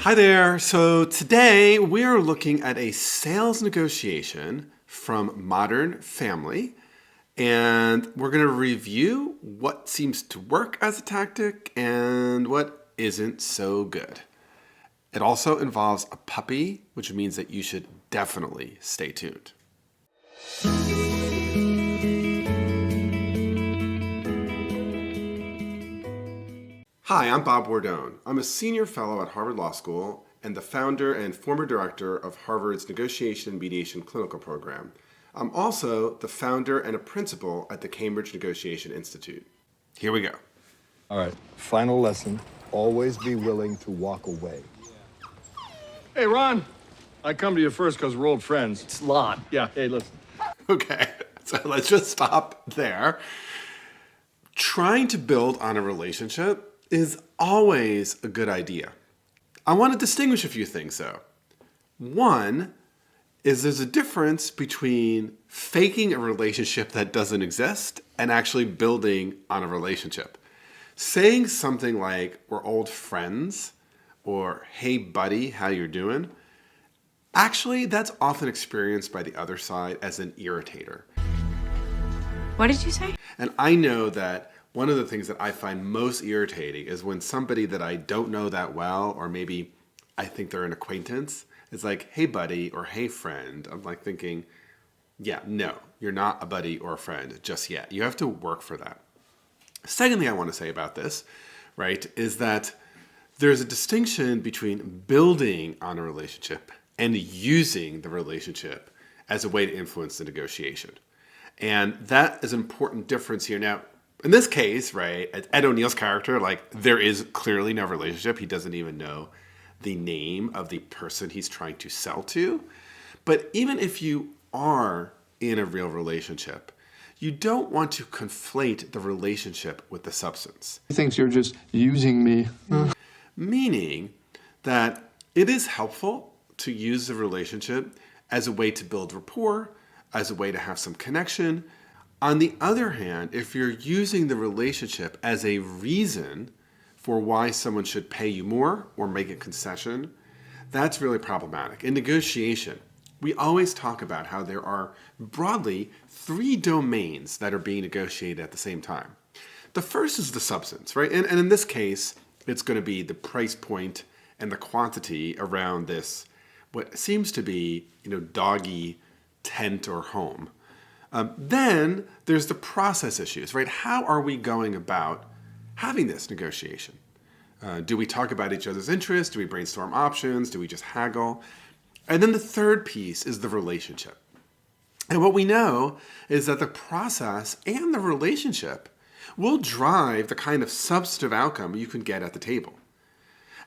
Hi there. So today we are looking at a sales negotiation from Modern Family, and we're going to review what seems to work as a tactic and what isn't so good. It also involves a puppy, which means that you should definitely stay tuned. Hi, I'm Bob Bordone. I'm a senior fellow at Harvard Law School and the founder and former director of Harvard's Negotiation and Mediation Clinical Program. I'm also the founder and a principal at the Cambridge Negotiation Institute. Here we go. All right, final lesson. Always be willing to walk away. Hey, Ron. I come to you first because we're old friends. It's Lon. Yeah, hey, listen. Okay, so let's just stop there. Trying to build on a relationship is always a good idea. I want to distinguish a few things though. One is there's a difference between faking a relationship that doesn't exist and actually building on a relationship. Saying something like, we're old friends, or hey buddy, how you doing? Actually, that's often experienced by the other side as an irritator. What did you say? And I know that one of the things that I find most irritating is when somebody that I don't know that well, or maybe I think they're an acquaintance, is like, hey buddy, or hey friend. I'm like thinking, yeah, no, you're not a buddy or a friend just yet. You have to work for that. Second thing I want to say about this, right, is that there's a distinction between building on a relationship and using the relationship as a way to influence the negotiation. And that is an important difference here. Now, in this case, right, Ed O'Neill's character, like there is clearly no relationship. He doesn't even know the name of the person he's trying to sell to. But even if you are in a real relationship, you don't want to conflate the relationship with the substance. He thinks you're just using me. Meaning that it is helpful to use the relationship as a way to build rapport, as a way to have some connection. On the other hand, if you're using the relationship as a reason for why someone should pay you more or make a concession, that's really problematic. In negotiation, we always talk about how there are broadly 3 domains that are being negotiated at the same time. The first is the substance, right? And in this case, it's going to be the price point and the quantity around this, what seems to be, doggy tent or home. Then there's the process issues, right? How are we going about having this negotiation? Do we talk about each other's interests? Do we brainstorm options? Do we just haggle? And then the third piece is the relationship. And what we know is that the process and the relationship will drive the kind of substantive outcome you can get at the table.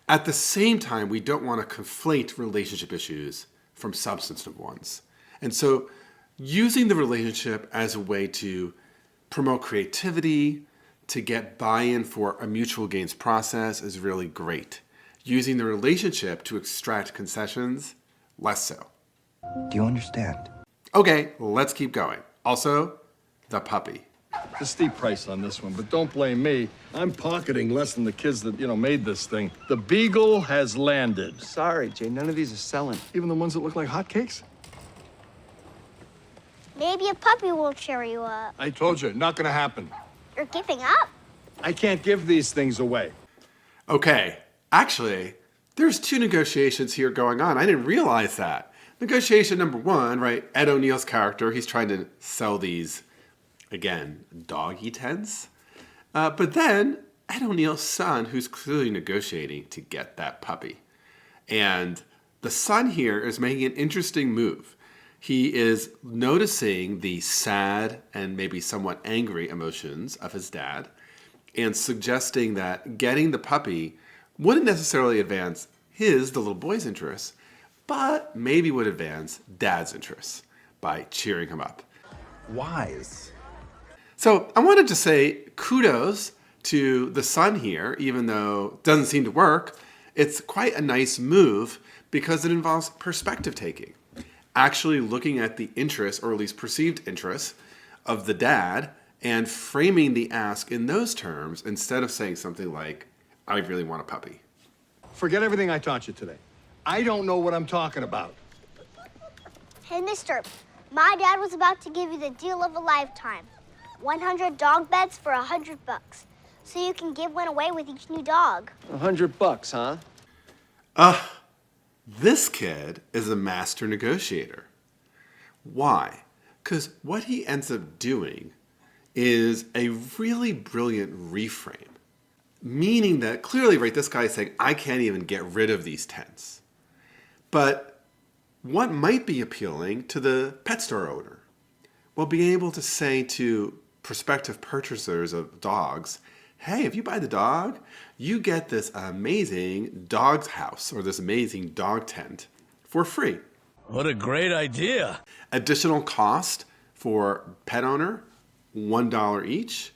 At the same time, we don't want to conflate relationship issues from substantive ones. And so using the relationship as a way to promote creativity, to get buy-in for a mutual gains process is really great. Using the relationship to extract concessions, less so. Do you understand? Okay, let's keep going. Also, the puppy. It's a steep price on this one, but don't blame me. I'm pocketing less than the kids that, made this thing. The Beagle has landed. Sorry, Jay, none of these are selling. Even the ones that look like hotcakes? Maybe a puppy will cheer you up. I told you, not gonna happen. You're giving up? I can't give these things away. Okay, actually, there's 2 negotiations here going on. I didn't realize that. Negotiation number 1, right, Ed O'Neill's character, he's trying to sell these, again, doggy tents. But then Ed O'Neill's son, who's clearly negotiating to get that puppy. And the son here is making an interesting move. He is noticing the sad and maybe somewhat angry emotions of his dad and suggesting that getting the puppy wouldn't necessarily advance the little boy's interests, but maybe would advance dad's interests by cheering him up. Wise. So I wanted to say kudos to the son here, even though it doesn't seem to work. It's quite a nice move because it involves perspective taking. Actually looking at the interests, or at least perceived interests, of the dad and framing the ask in those terms instead of saying something like, I really want a puppy. Forget everything I taught you today. I don't know what I'm talking about. Hey, mister, my dad was about to give you the deal of a lifetime. 100 dog beds for $100. So you can give one away with each new dog. $100, huh? This kid is a master negotiator. Why? Because what he ends up doing is a really brilliant reframe. Meaning that clearly, right, this guy is saying, I can't even get rid of these tents. But what might be appealing to the pet store owner? Well, being able to say to prospective purchasers of dogs, hey, if you buy the dog, you get this amazing dog's house or this amazing dog tent for free. What a great idea. Additional cost for pet owner, $1 each,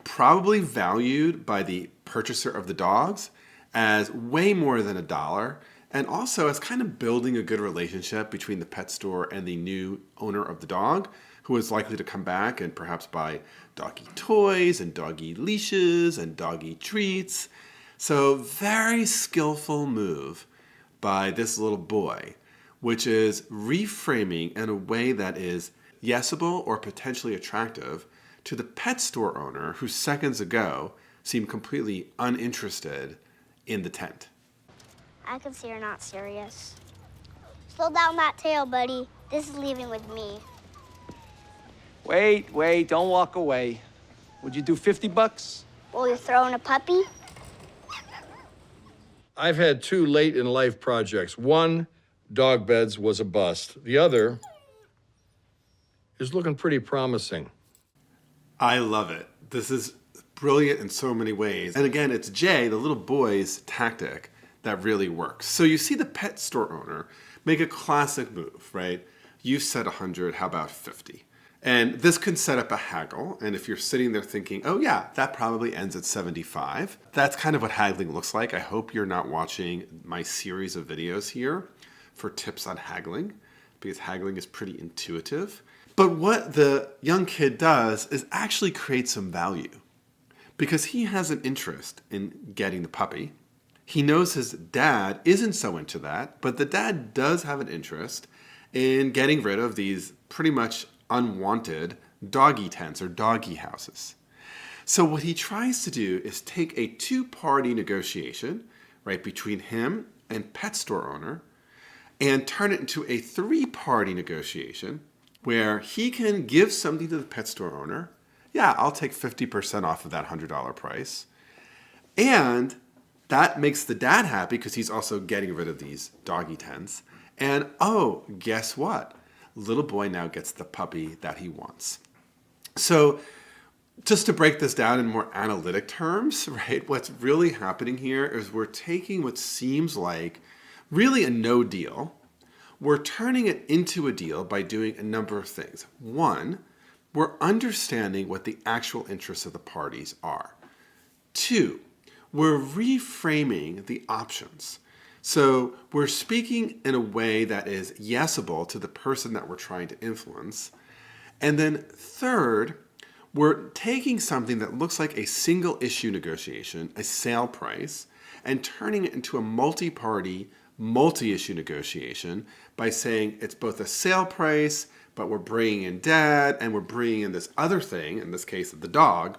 probably valued by the purchaser of the dogs as way more than $1, and also as kind of building a good relationship between the pet store and the new owner of the dog, who is likely to come back and perhaps buy doggy toys and doggy leashes and doggy treats. So very skillful move by this little boy, which is reframing in a way that is yesable or potentially attractive to the pet store owner who seconds ago seemed completely uninterested in the tent. I can see you're not serious. Slow down that tail, buddy. This is leaving with me. Wait, don't walk away. Would you do $50? Will you throw in a puppy? I've had 2 late in life projects. One, dog beds, was a bust. The other is looking pretty promising. I love it. This is brilliant in so many ways. And again, it's Jay, the little boy's tactic, that really works. So you see the pet store owner make a classic move, right? You said 100, how about 50? And this can set up a haggle. And if you're sitting there thinking, oh yeah, that probably ends at 75. That's kind of what haggling looks like. I hope you're not watching my series of videos here for tips on haggling, because haggling is pretty intuitive. But what the young kid does is actually create some value, because he has an interest in getting the puppy. He knows his dad isn't so into that, but the dad does have an interest in getting rid of these pretty much unwanted doggy tents or doggy houses. So what he tries to do is take a 2-party negotiation, right, between him and pet store owner, and turn it into a 3-party negotiation where he can give something to the pet store owner. Yeah, I'll take 50% off of that $100 price. And that makes the dad happy because he's also getting rid of these doggy tents. And oh, guess what? Little boy now gets the puppy that he wants. So just to break this down in more analytic terms, right, what's really happening here is we're taking what seems like really a no deal. We're turning it into a deal by doing a number of things. One, we're understanding what the actual interests of the parties are. Two, we're reframing the options. So we're speaking in a way that is yesable to the person that we're trying to influence. And then third, we're taking something that looks like a single issue negotiation, a sale price, and turning it into a multi-party, multi-issue negotiation by saying it's both a sale price, but we're bringing in dad and we're bringing in this other thing, in this case the dog,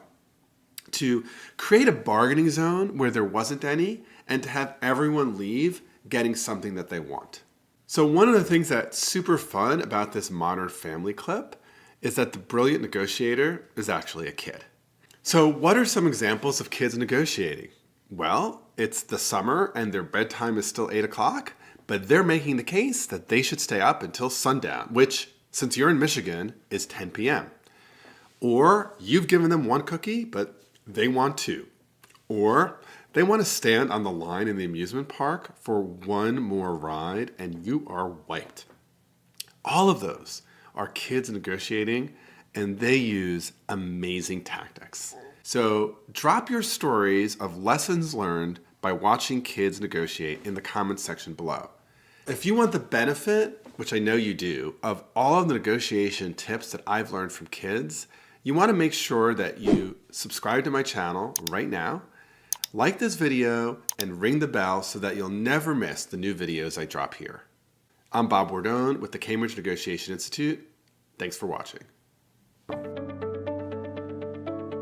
to create a bargaining zone where there wasn't any and to have everyone leave getting something that they want. So one of the things that's super fun about this Modern Family clip is that the brilliant negotiator is actually a kid. So what are some examples of kids negotiating? Well, it's the summer and their bedtime is still 8 o'clock, but they're making the case that they should stay up until sundown, which, since you're in Michigan, is 10 p.m. Or you've given them one cookie, but they want 2. Or they want to stand on the line in the amusement park for one more ride and you are wiped. All of those are kids negotiating, and they use amazing tactics. So drop your stories of lessons learned by watching kids negotiate in the comments section below. If you want the benefit, which I know you do, of all of the negotiation tips that I've learned from kids, you want to make sure that you subscribe to my channel right now. Like this video and ring the bell so that you'll never miss the new videos I drop here. I'm Bob Bordone with the Cambridge Negotiation Institute. Thanks for watching.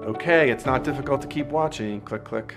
Okay, it's not difficult to keep watching. Click, click.